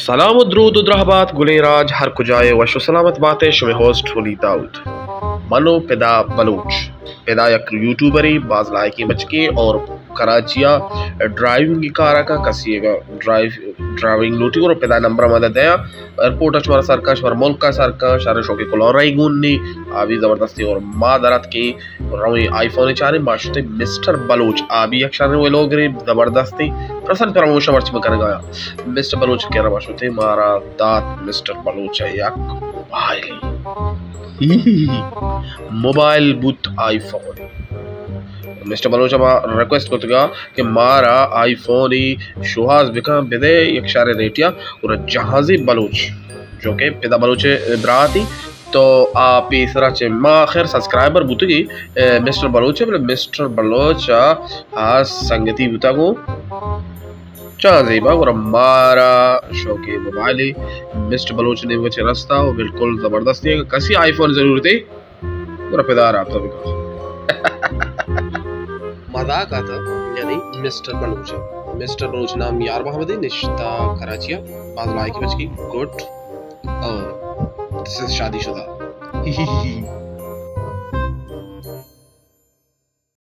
सलाम द्रूद उद्राहबात गुलेराज हर कुजाए वशो सलामत बातें शुभ होस्ट वली दाऊद मनो पैदा बलूच पैदा एक यूट्यूबरी बाज लायकी बचके और कराचिया ड्राइविंग की कार का कसिएगा ड्राइविंग नोटी और पैदा नंबर मदद है एयरपोर्ट अशमार सरका शमार मुल्क का सरका शारे शोके कोलोराई गुन्नी आवी जबरदस्ती और मादरत की रवी आईफोन चारे माशते मिस्टर बलूच आवी अक्षर वे लोग रे जबरदस्ती प्रसन्न प्रमोशन वर्च में कर गया मिस्टर बलूच कह रहा माशते मारा दात मिस्टर बलूच है याक भाई mobile booth iPhone mister Baloch request करता कि मारा आईफोन ही शुहाज बिका बिदे एक शारे रेटिया और जहाजी बलूच जो के पिता बलूच ब्राती तो आप इस तरह से माँ खैर सब्सक्राइबर बुतगी मिस्टर बलूच मिस्टर बलूच हाँ संगति बुता को चाहजेबा और मारा शो के मोबाइल मिस्टर बलूच ने वो रास्ता वो बिल्कुल जबरदस्त है कसी आईफोन जरूरत है और पेदार आप तो मजाक आता यानी मिस्टर बलूच नाम यार मोहम्मद निश्ता कराचिया बाज़ लायकी बच की गुड और शादीशुदा